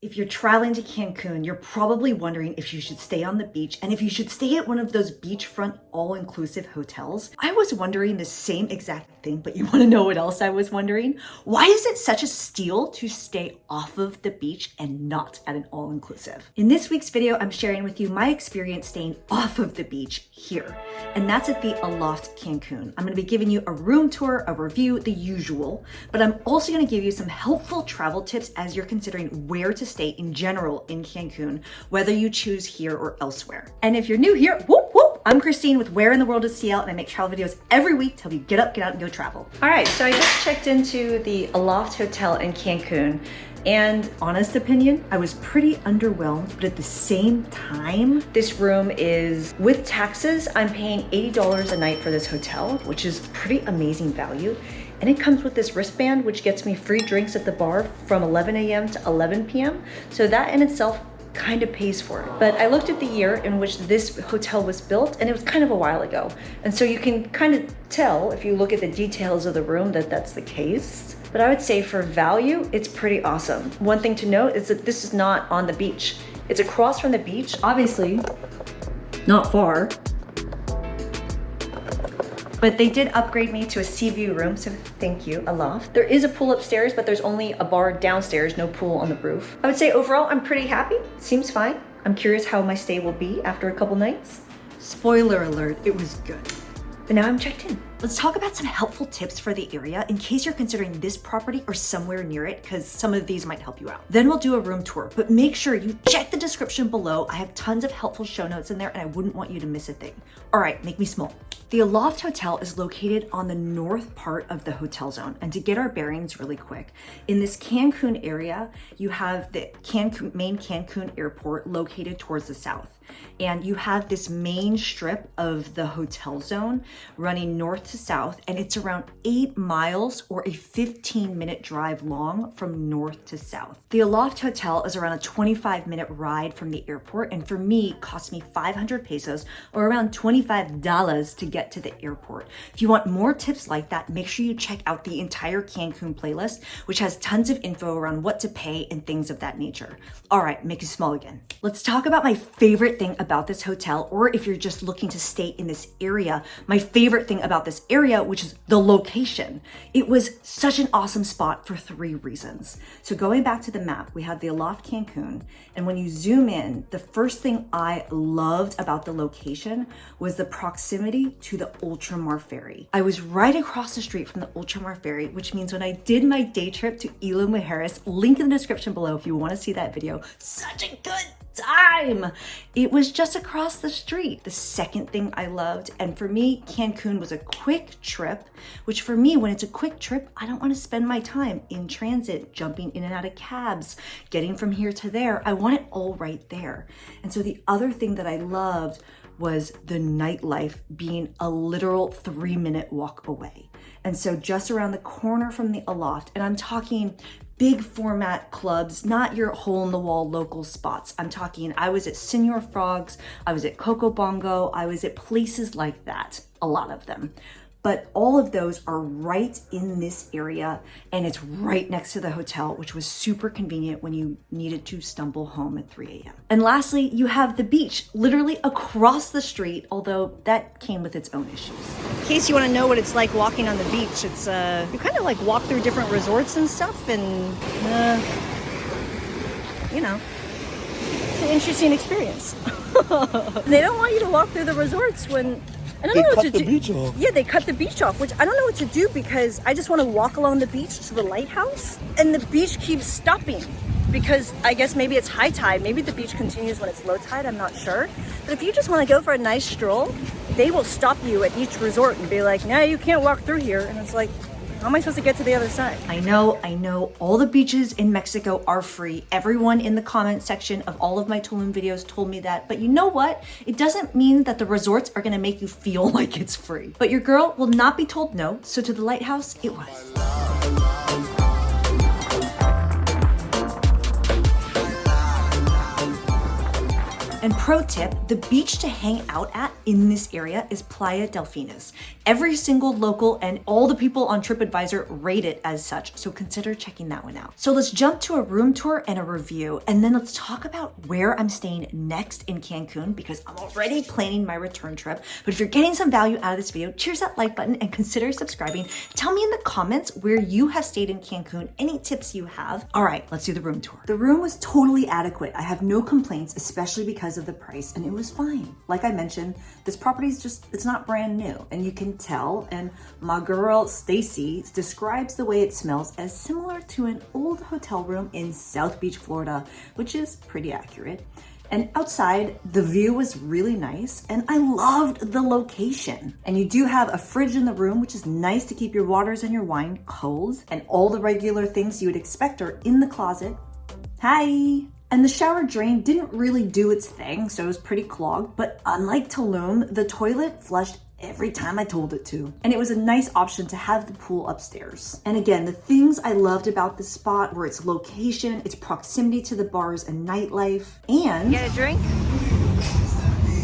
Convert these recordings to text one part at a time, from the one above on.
If you're traveling to Cancun, you're probably wondering if you should stay on the beach and if you should stay at one of those beachfront all-inclusive hotels. I was wondering the same exact thing, but you want to know what else I was wondering? Why is it such a steal to stay off of the beach and not at an all-inclusive? In this week's video, I'm sharing with you my experience staying off of the beach here, and that's at the Aloft Cancun. I'm going to be giving you a room tour, a review, the usual, but I'm also going to give you some helpful travel tips as you're considering where to stay in general in Cancun, whether you choose here or elsewhere. And if you're new here, whoop whoop, I'm Christine with Where in the World is CL, and I make travel videos every week to help you get up, get out, and go travel. All right, so I just checked into the Aloft Hotel in Cancun, and honest opinion, I was pretty underwhelmed, but at the same time, this room is, with taxes, I'm paying $80 a night for this hotel, which is pretty amazing value. And it comes with this wristband, which gets me free drinks at the bar from 11 a.m. to 11 p.m. So that in itself kind of pays for it. But I looked at the year in which this hotel was built, and it was kind of a while ago. And so you can kind of tell, if you look at the details of the room, that that's the case. But I would say for value, it's pretty awesome. One thing to note is that this is not on the beach. It's across from the beach, obviously not far. But they did upgrade me to a sea view room, so thank you, Aloft. There is a pool upstairs, but there's only a bar downstairs, no pool on the roof. I would say overall, I'm pretty happy. Seems fine. I'm curious how my stay will be after a couple nights. Spoiler alert, it was good. But now I'm checked in. Let's talk about some helpful tips for the area in case you're considering this property or somewhere near it, because some of these might help you out. Then we'll do a room tour, but make sure you check the description below. I have tons of helpful show notes in there, and I wouldn't want you to miss a thing. All right, make me small. The Aloft Hotel is located on the north part of the hotel zone. And to get our bearings really quick, in this Cancun area, you have the main Cancun airport located towards the south. And you have this main strip of the hotel zone running north to south, and it's around 8 miles or a 15-minute drive long from north to south. The Aloft Hotel is around a 25-minute ride from the airport, and for me, it cost me 500 pesos or around $25 to get to the airport. If you want more tips like that, make sure you check out the entire Cancun playlist, which has tons of info around what to pay and things of that nature. All right, make it small again. Let's talk about my favorite thing about this hotel, or if you're just looking to stay in this area, my favorite thing about this area, which is the location. It was such an awesome spot for 3 reasons. So going back to the map, we have the Aloft Cancun, and when you zoom in, the first thing I loved about the location was the proximity to the Ultramar ferry. I was right across the street from the Ultramar ferry, which means when I did my day trip to Ilo Mujeres, link in the description below if you want to see that video, such a good time. It was just across the street. The second thing I loved, and for me, Cancun was a quick trip, which for me, when it's a quick trip, I don't want to spend my time in transit, jumping in and out of cabs, getting from here to there. I want it all right there. And so the other thing that I loved was the nightlife being a literal 3-minute walk away. And so just around the corner from the Aloft, and I'm talking big format clubs, not your hole in the wall local spots. I'm talking, I was at Senor Frogs, I was at Coco Bongo, I was at places like that, a lot of them. But all of those are right in this area, and it's right next to the hotel, which was super convenient when you needed to stumble home at 3 a.m. And lastly, you have the beach literally across the street, although that came with its own issues. In case you want to know what it's like walking on the beach, it's you kind of like walk through different resorts and stuff, and you know, it's an interesting experience. They don't want you to walk through the resorts when They cut the beach off. Yeah, they cut the beach off, which I don't know what to do because I just want to walk along the beach to the lighthouse, and the beach keeps stopping because I guess maybe it's high tide. Maybe the beach continues when it's low tide, I'm not sure. But if you just want to go for a nice stroll, they will stop you at each resort and be like, no, you can't walk through here. And it's like, how am I supposed to get to the other side? I know. All the beaches in Mexico are free. Everyone in the comment section of all of my Tulum videos told me that. But you know what? It doesn't mean that the resorts are gonna make you feel like it's free. But your girl will not be told no. So to the lighthouse, it was. And pro tip, the beach to hang out at in this area is Playa Delfines. Every single local and all the people on TripAdvisor rate it as such, so consider checking that one out. So let's jump to a room tour and a review, and then let's talk about where I'm staying next in Cancun, because I'm already planning my return trip. But if you're getting some value out of this video, cheers that like button and consider subscribing. Tell me in the comments where you have stayed in Cancun, any tips you have. All right, let's do the room tour. The room was totally adequate. I have no complaints, especially because of the price, and it was fine. Like I mentioned, this property is just, it's not brand new, and you can tell, and my girl Stacy describes the way it smells as similar to an old hotel room in South Beach, Florida, which is pretty accurate. And outside, the view was really nice, and I loved the location. And you do have a fridge in the room, which is nice to keep your waters and your wine cold, and all the regular things you would expect are in the closet. Hi! And the shower drain didn't really do its thing, so it was pretty clogged, but unlike Tulum, the toilet flushed every time I told it to. And it was a nice option to have the pool upstairs. And again, the things I loved about this spot were its location, its proximity to the bars and nightlife, and get a drink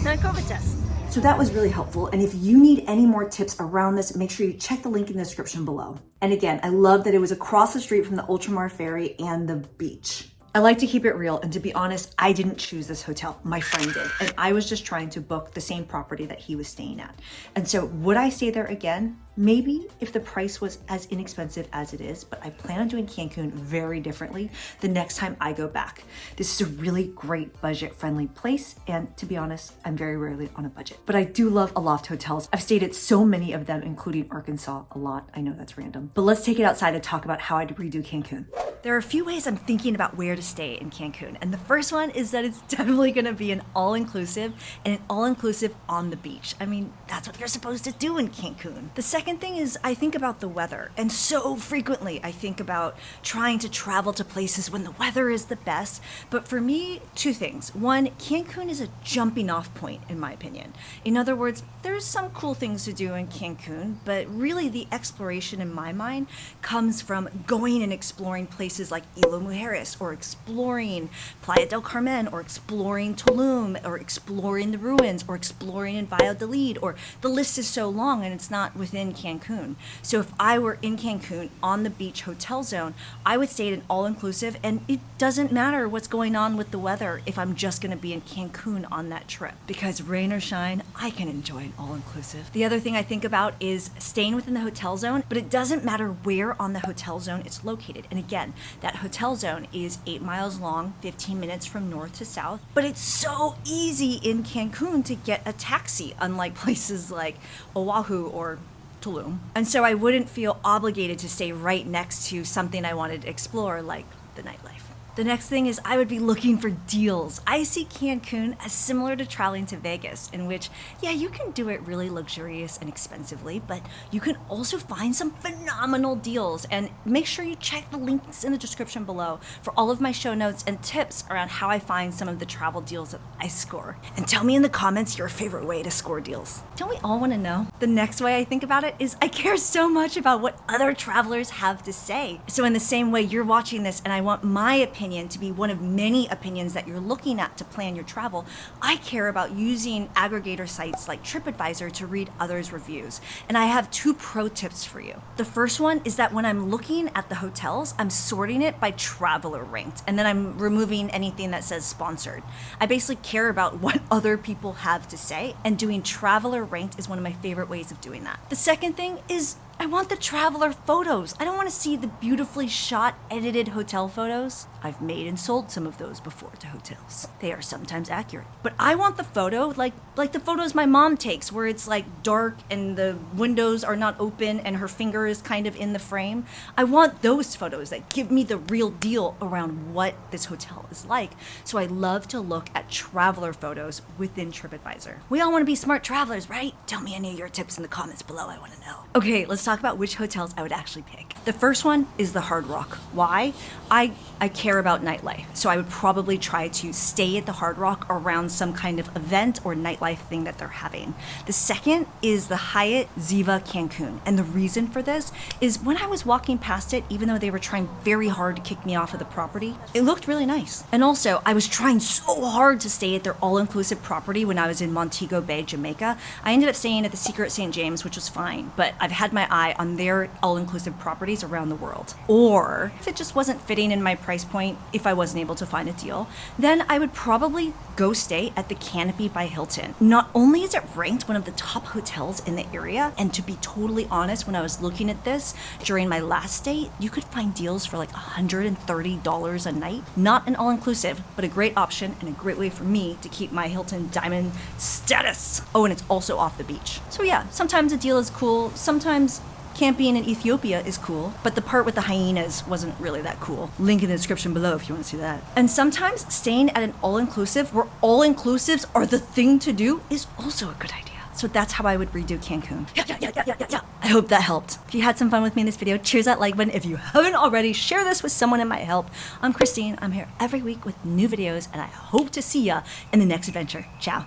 and a COVID test. So that was really helpful. And if you need any more tips around this, make sure you check the link in the description below. And again, I love that it was across the street from the Ultramar Ferry and the beach. I like to keep it real, and to be honest, I didn't choose this hotel. My friend did, and I was just trying to book the same property that he was staying at. And so would I stay there again? Maybe if the price was as inexpensive as it is, but I plan on doing Cancun very differently the next time I go back. This is a really great budget-friendly place, and to be honest, I'm very rarely on a budget. But I do love Aloft hotels. I've stayed at so many of them, including Arkansas a lot. I know that's random. But let's take it outside and talk about how I'd redo Cancun. There are a few ways I'm thinking about where to stay in Cancun, and the first one is that it's definitely gonna be an all-inclusive, and an all-inclusive on the beach. I mean, that's what you're supposed to do in Cancun. The second thing is I think about the weather, and so frequently I think about trying to travel to places when the weather is the best. But for me, two things. One, Cancun is a jumping off point in my opinion. In other words, there's some cool things to do in Cancun, but really the exploration in my mind comes from going and exploring places like Isla Mujeres, or exploring Playa del Carmen, or exploring Tulum, or exploring the ruins, or exploring in Valladolid, or the list is so long and it's not within Cancun. So if I were in Cancun on the beach hotel zone, I would stay at an all-inclusive, and it doesn't matter what's going on with the weather if I'm just gonna be in Cancun on that trip, because rain or shine, I can enjoy an all-inclusive. The other thing I think about is staying within the hotel zone, but it doesn't matter where on the hotel zone it's located. And again, that hotel zone is 8 miles long, 15 minutes from north to south, but it's so easy in Cancun to get a taxi, unlike places like Oahu or Tulum. And so I wouldn't feel obligated to stay right next to something I wanted to explore, like the nightlife. The next thing is I would be looking for deals. I see Cancun as similar to traveling to Vegas, in which, yeah, you can do it really luxurious and expensively, but you can also find some phenomenal deals. And make sure you check the links in the description below for all of my show notes and tips around how I find some of the travel deals that I score. And tell me in the comments your favorite way to score deals. Don't we all want to know? The next way I think about it is I care so much about what other travelers have to say. So in the same way you're watching this and I want my opinion to be one of many opinions that you're looking at to plan your travel, I care about using aggregator sites like TripAdvisor to read others' reviews. And I have two pro tips for you. The first one is that when I'm looking at the hotels, I'm sorting it by traveler ranked, and then I'm removing anything that says sponsored. I basically care about what other people have to say, and doing traveler ranked is one of my favorite ways of doing that. The second thing is I want the traveler photos. I don't want to see the beautifully shot, edited hotel photos. I've made and sold some of those before to hotels. They are sometimes accurate. But I want the photo like the photos my mom takes, where it's like dark and the windows are not open and her finger is kind of in the frame. I want those photos that give me the real deal around what this hotel is like. So I love to look at traveler photos within TripAdvisor. We all want to be smart travelers, right? Tell me any of your tips in the comments below. I want to know. Okay, let's talk talk about which hotels I would actually pick. The first one is the Hard Rock. Why? I care about nightlife, so I would probably try to stay at the Hard Rock around some kind of event or nightlife thing that they're having. The second is the Hyatt Ziva Cancun, and the reason for this is when I was walking past it, even though they were trying very hard to kick me off of the property, it looked really nice. And also, I was trying so hard to stay at their all-inclusive property when I was in Montego Bay, Jamaica. I ended up staying at the Secret St. James, which was fine, but I've had my eye on their all-inclusive properties around the world. Or if it just wasn't fitting in my price point, if I wasn't able to find a deal, then I would probably go stay at the Canopy by Hilton. Not only is it ranked one of the top hotels in the area, and to be totally honest, when I was looking at this during my last stay, you could find deals for like $130 a night. Not an all-inclusive, but a great option and a great way for me to keep my Hilton Diamond status. Oh, and it's also off the beach. So yeah, sometimes a deal is cool, sometimes camping in Ethiopia is cool, but the part with the hyenas wasn't really that cool. Link in the description below if you want to see that. And sometimes staying at an all-inclusive where all-inclusives are the thing to do is also a good idea. So that's how I would redo Cancun. Yeah. I hope that helped. If you had some fun with me in this video, cheers that like button. If you haven't already, share this with someone it might help. I'm Christine. I'm here every week with new videos, and I hope to see ya in the next adventure. Ciao.